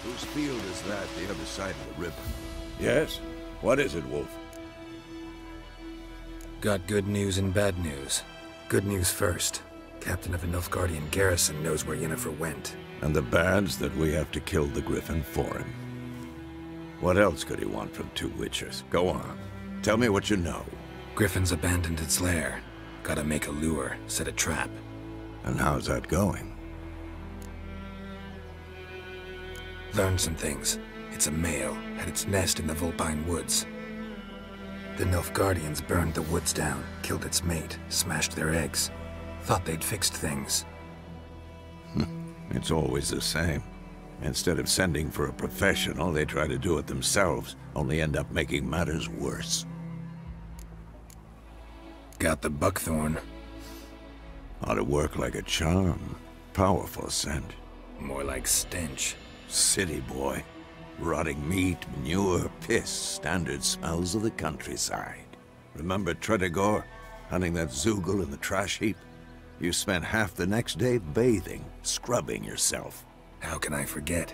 Whose field is that, the other side of the river? Yes? What is it, Wolf? Got good news and bad news. Good news first. Captain of the Nilfgaardian garrison knows where Yennefer went. And the bad's that we have to kill the Griffin for him. What else could he want from two Witchers? Go on. Tell me what you know. Griffin's abandoned its lair. Gotta make a lure, set a trap. And how's that going? Learned some things. It's a male, had its nest in the Vulpine Woods. The Nilfgaardians burned the woods down, killed its mate, smashed their eggs. Thought they'd fixed things. It's always the same. Instead of sending for a professional, they try to do it themselves, only end up making matters worse. Got the buckthorn. Ought to work like a charm. Powerful scent. More like stench. City boy. Rotting meat, manure, piss, standard smells of the countryside. Remember Tretogor? Hunting that Zoogle in the trash heap? You spent half the next day bathing, scrubbing yourself. How can I forget?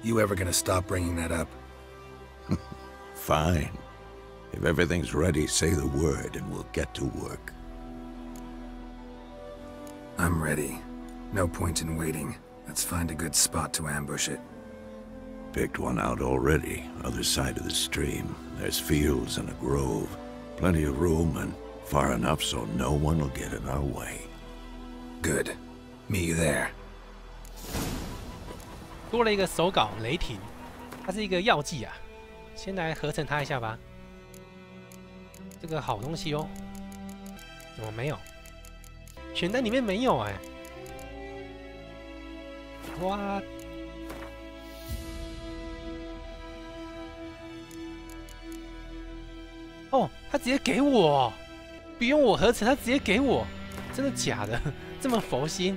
You ever gonna stop bringing that up? Fine. If everything's ready, say the word and we'll get to work. I'm ready. No point in waiting. Let's find a good spot to ambush it. Picked one out already, other side of the stream. There's fields and a grove. Plenty of room and far enough so no one will get in our way. Good. Meet you there. 多了一个手稿雷霆，它是一个药剂啊，先来合成它一下吧。这个好东西哦，怎么没有？选单里面没有哎、哇！哦，他直接给我，不用我合成，他直接给我，真的假的？这么佛心？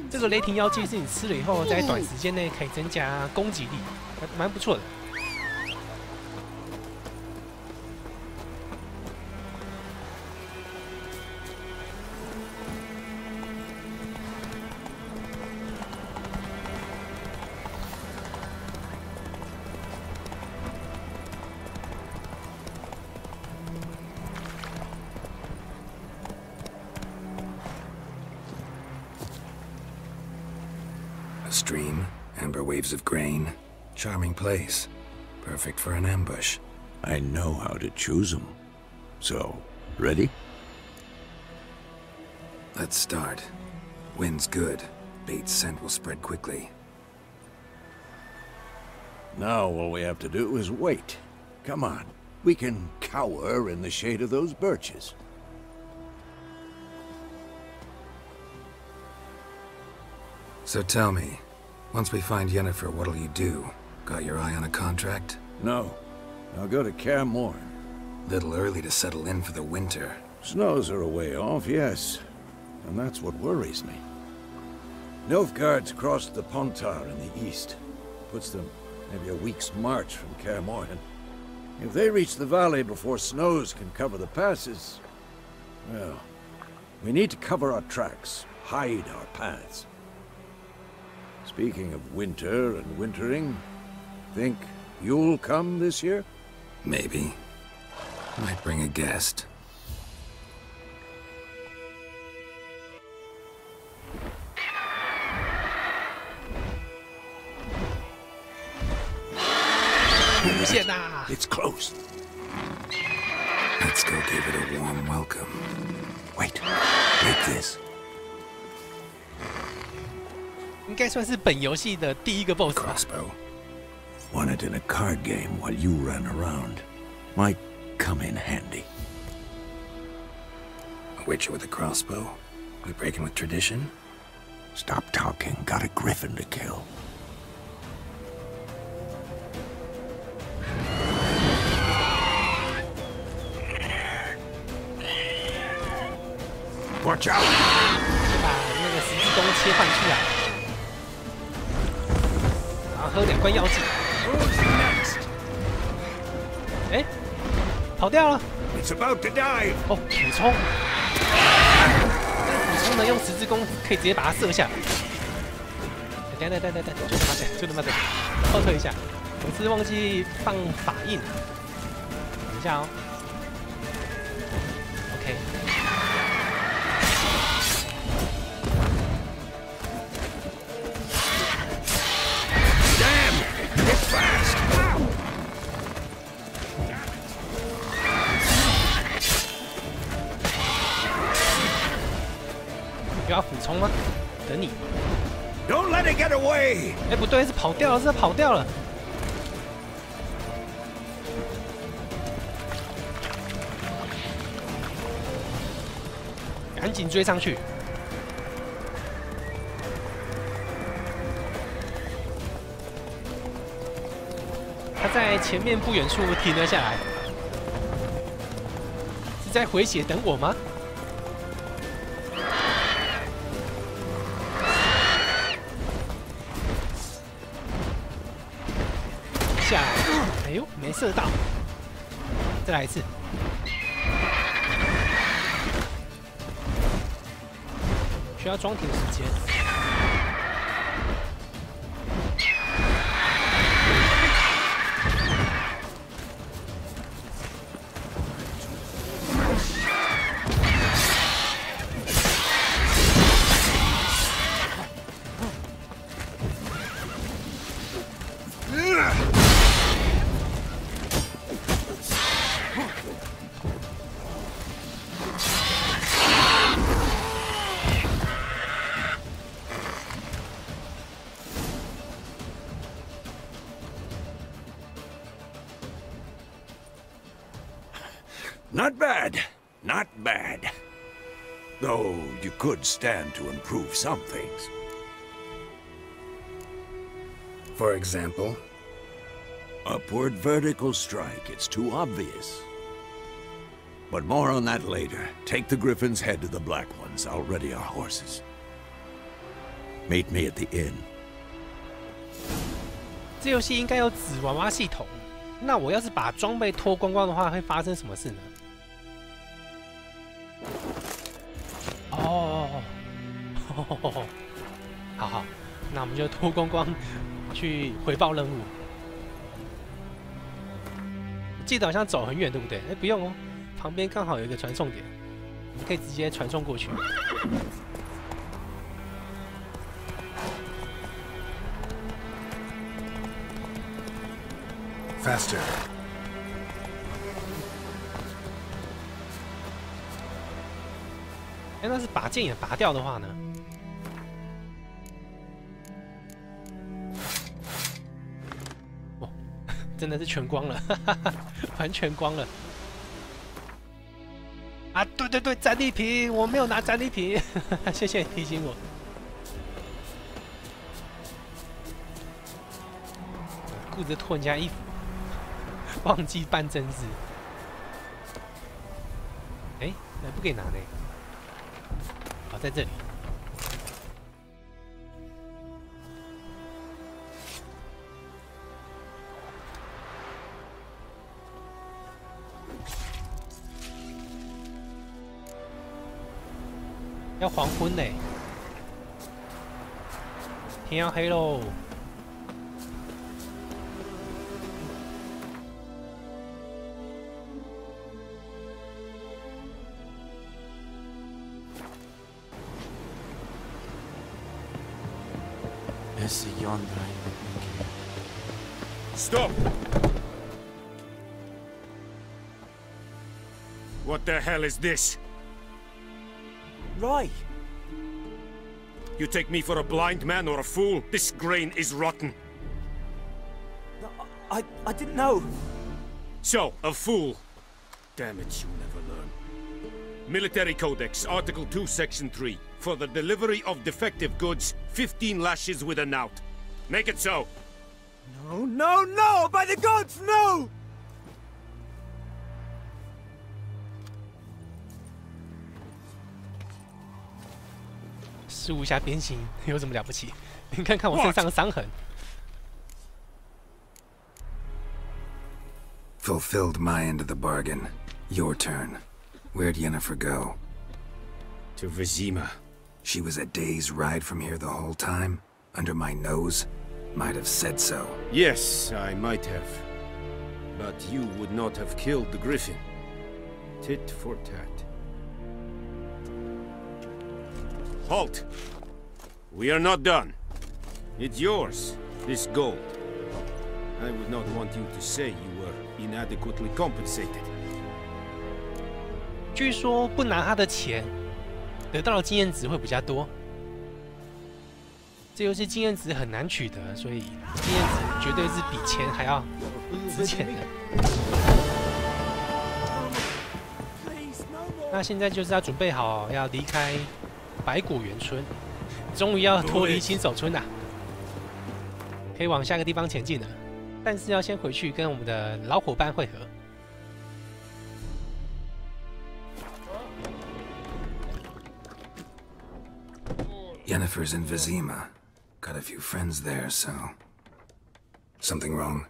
这个雷霆药剂是你吃了以后，在短时间内可以增加攻击力，蛮不错的。A stream, amber waves of grain. Charming place. Perfect for an ambush. I know how to choose them. So, ready? Let's start. Wind's good. Bait's scent will spread quickly. Now all we have to do is wait. Come on. We can cower in the shade of those birches. So tell me, once we find Yennefer, what'll you do? Got your eye on a contract? No. I'll go to Kaer Morhen. Little early to settle in for the winter. Snows are a way off, yes. And that's what worries me. Nilfgaard's crossed the Pontar in the east. Puts them maybe a week's march from Kaer Morhen. If they reach the valley before snows can cover the passes, well, we need to cover our tracks, hide our paths. Speaking of winter and wintering, think you'll come this year? Maybe. Might bring a guest. It's close. Let's go give it a warm welcome. Wait, take this. 应该算是本游戏的第一个 BOSS 吧。 Crossbow. Won it in a card game while you ran around. Might come in handy. A witcher with a crossbow? We breaking with tradition? Stop talking. Got a griffin to kill. Watch out! 把那个十字弓切换出来，然后喝2罐药剂。哎，跑掉了！ It's about to dive. 哦，补充。补充呢，用十字弓可以直接把它射下来。等，就他妈的，后退一下，我是忘记放法印。等一下哦。OK。Damn! Get fast! 有要俯冲吗？等你。 Don't let it get away! 哎，不对，是跑掉了，是跑掉了。赶紧追上去！他在前面不远处停了下来，是在回血等我吗？ 下来，哎呦，没射到，再来一次。需要装填时间。Not bad. Not bad. Though you could stand to improve some things. For example? Upward vertical strike. It's too obvious. But more on that later. Take the Griffin's head to the Black Ones. I'll ready our horses. Meet me at the inn. 这游戏应该有纸娃娃系统。那我要是把装备脱光光的话，会发生什么事呢？哦，好，那我们就脱光光去回报任务。记得好像走很远，对不对？哎，不用哦，旁边刚好有一个传送点，我们可以直接传送过去。 Faster. 哎，那是把剑也拔掉的话呢？哦，真的是全光了，完全光了。啊，对，战利品，我没有拿战利品，谢谢你提醒我。顾着脱人家衣服。 忘记办正事，哎，那不给拿呢？好，在这里。要黄昏嘞，天要黑喽。 Stop! What the hell is this? Right. You take me for a blind man or a fool? This grain is rotten. I didn't know. So, a fool. Damn it, you never learn. Military Codex, Article 2, Section 3. For the delivery of defective goods, 15 lashes with a knout. Make it so. No! By the gods, no! 试一下变形有什么了不起？你看看我身上的伤痕。 Fulfilled my end of the bargain. Your turn. Where'd Yennefer go? To Vizima. she was a day's ride from here the whole time, under my nose, might have said so. Yes, I might have. But you would not have killed the griffin. Tit for tat. Halt! We are not done. It's yours, this gold. I would not want you to say you were inadequately compensated. 据说不拿他的钱，得到的经验值会比较多。这游戏经验值很难取得，所以经验值绝对是比钱还要值钱的。那现在就是要准备好要离开白果园村，终于要脱离新手村啦，可以往下个地方前进了。但是要先回去跟我们的老伙伴会合。 Yennefer's in Vizima. Got a few friends there, so... Something wrong?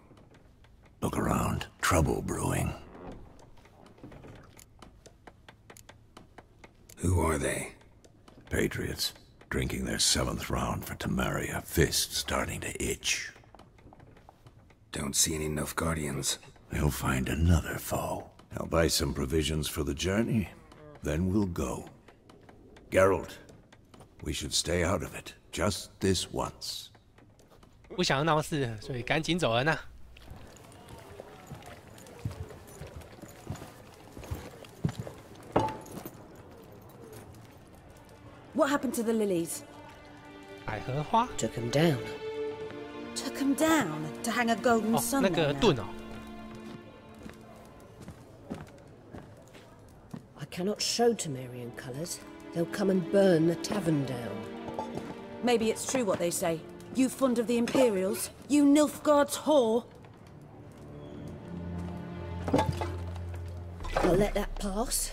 Look around. Trouble brewing. Who are they? Patriots. Drinking their 7th round for Temeria. Fist starting to itch. Don't see any Nilfgaardians. They'll find another foe. I'll buy some provisions for the journey. Then we'll go. Geralt. We should stay out of it, just this once. 不想要闹事，所以赶紧走人呐。What happened to the lilies? 百合花 Took them down. Took them down to hang a golden 哦， sun. 那个盾哦， I cannot show Temerian colours. They'll come and burn the tavern down. Maybe it's true what they say. You fond of the Imperials? You Nilfgaard's whore? I'll let that pass.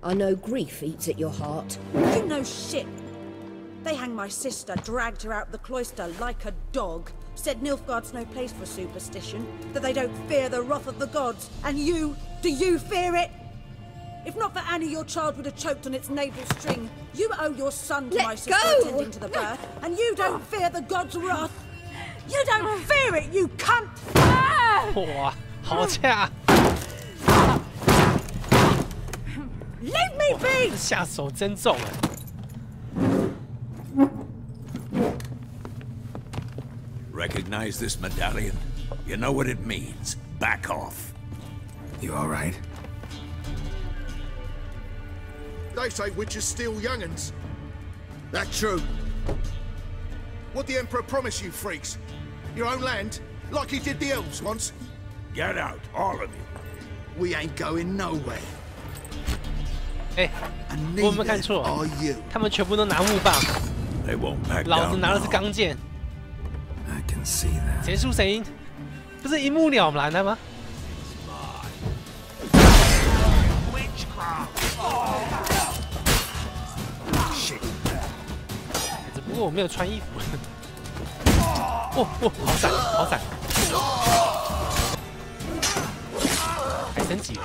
I know grief eats at your heart. You know shit. They hanged my sister, dragged her out the cloister like a dog. Said Nilfgaard's no place for superstition. That they don't fear the wrath of the gods. And you, do you fear it? If not for Annie, your child would have choked on its navel string. You owe your son to my sister attending to the birth, and you don't fear the god's wrath. You don't fear it, you cunt! 哇，好恰！ Leave me be! 下手真重啊！ Recognize this medallion? You know what it means. Back off. You alright? They say witches steal young'uns. That true. What'd the Emperor promise you freaks? Your own land? Like he did the elves once? Get out, all of you. We ain't going nowhere. 哎，我有没有看错？他们全部都拿木棒， They won't back 老子 down 拿的是 now. 钢剑。 I can see that. 谁输谁赢？不是一目了然的吗？ 只不过我没有穿衣服。哦哦，好闪，好闪！还升级了！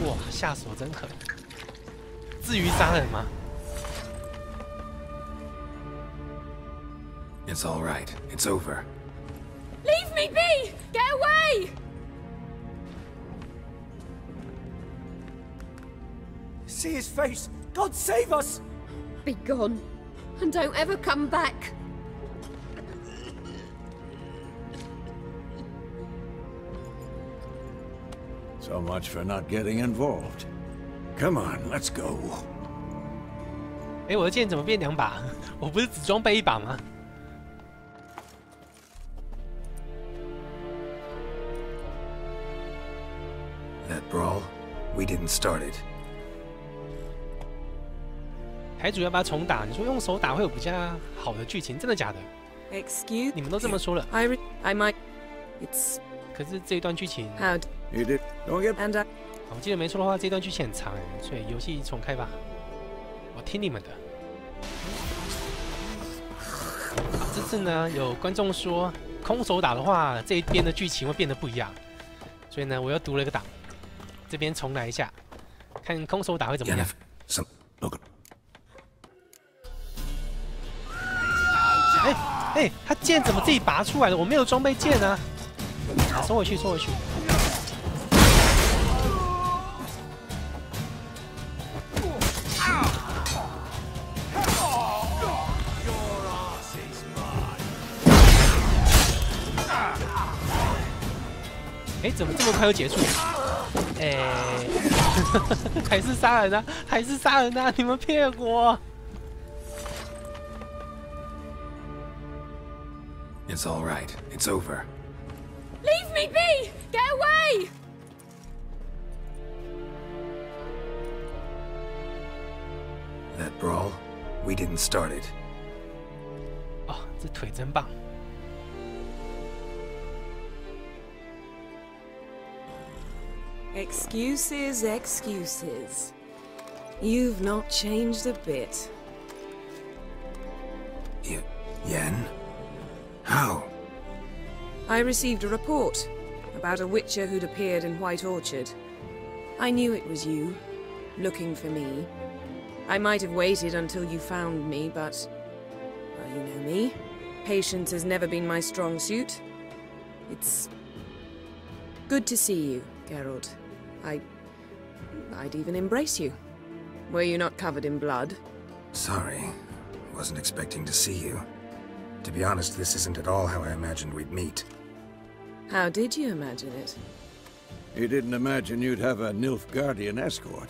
哇，下手真狠！至于杀人吗？ It's all right. It's over. Leave me be! Get away! See his face! God save us! Be gone, and don't ever come back. So much for not getting involved. Come on, let's go. 哎，我的剑怎么变2把？我不是只装备1把吗？ That brawl, we didn't start it. 台主要不要重打？你说用手打会有比较好的剧情，真的假的？ Excuse 你们都这么说了， I might... It's... 可是这一段剧情， How... You did. Don't get... And I... 我记得没错的话，这段剧情很长，所以游戏重开吧。我听你们的。好，这次呢，有观众说空手打的话，这一边的剧情会变得不一样，所以呢，我又读了一个档，这边重来一下，看空手打会怎么样。Yennefer, some... Look. 哎，他剑怎么自己拔出来了？我没有装备剑啊！啊，收回去，收回去。哎，怎么这么快就结束？哎，还是杀人啊！还是杀人啊！你们骗我！ It's all right. It's over. Leave me be! Get away! That brawl, we didn't start it. 哦，这腿真棒。 Excuses, excuses. You've not changed a bit. Yen? How? I received a report about a witcher who'd appeared in White Orchard. I knew it was you, looking for me. I might have waited until you found me, but... well, you know me. Patience has never been my strong suit. It's... good to see you, Geralt. I'd even embrace you. Were you not covered in blood? Sorry. Wasn't expecting to see you. To be honest, this isn't at all how I imagined we'd meet. How did you imagine it? You didn't imagine you'd have a Nilfgaardian escort.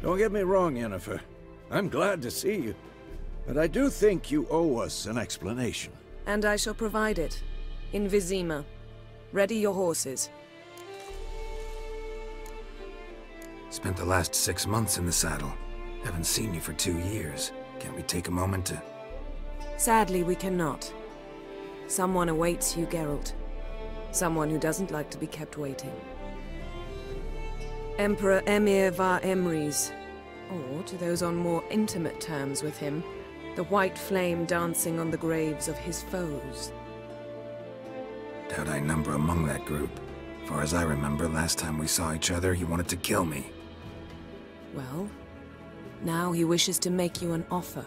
Don't get me wrong, Yennefer. I'm glad to see you. But I do think you owe us an explanation. And I shall provide it. In Vizima. Ready your horses. Spent the last 6 months in the saddle. Haven't seen you for 2 years. Can't we take a moment to... Sadly, we cannot. Someone awaits you, Geralt. Someone who doesn't like to be kept waiting. Emperor Emir var Emrys. Or, to those on more intimate terms with him, the white flame dancing on the graves of his foes. Doubt I number among that group. Far as I remember, last time we saw each other, you wanted to kill me. Well, now he wishes to make you an offer.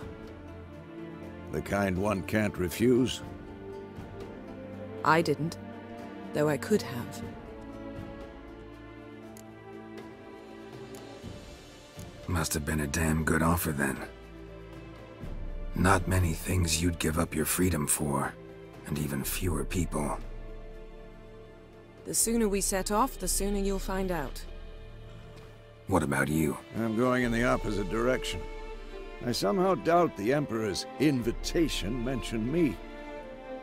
The kind one can't refuse? I didn't, though I could have. Must have been a damn good offer then. Not many things you'd give up your freedom for, and even fewer people. The sooner we set off, the sooner you'll find out. What about you? I'm going in the opposite direction. I somehow doubt the Emperor's invitation mentioned me.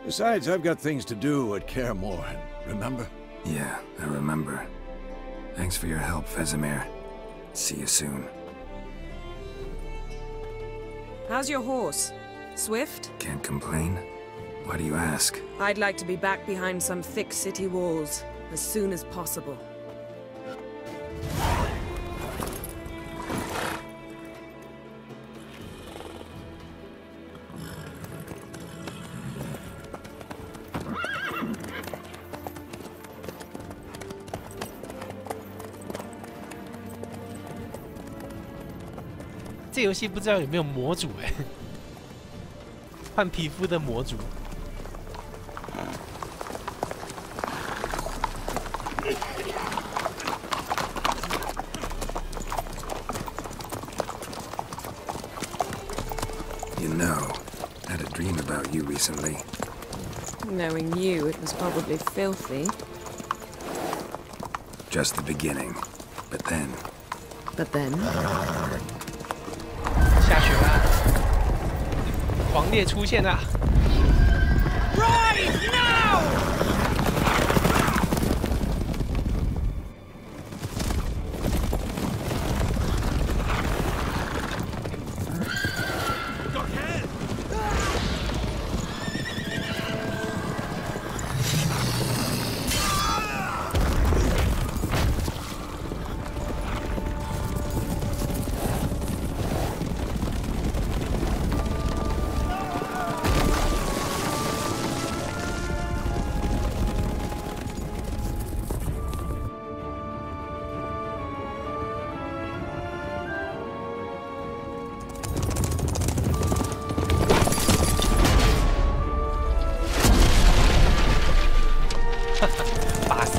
Besides, I've got things to do at Kaer Morhen, remember? Yeah, I remember. Thanks for your help, Vesemir. See you soon. How's your horse? Swift? Can't complain. Why do you ask? I'd like to be back behind some thick city walls as soon as possible.这游戏不知道有没有模组哎，换皮肤的模组。You know, I had a dream about you recently. Knowing you, it was probably filthy. Just the beginning. But then... But then? 下雪啦！狂烈出现啦！ Rise now!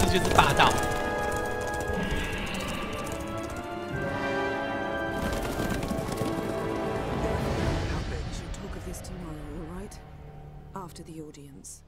就是霸道。 Talk of this tomorrow, all right? After the audience.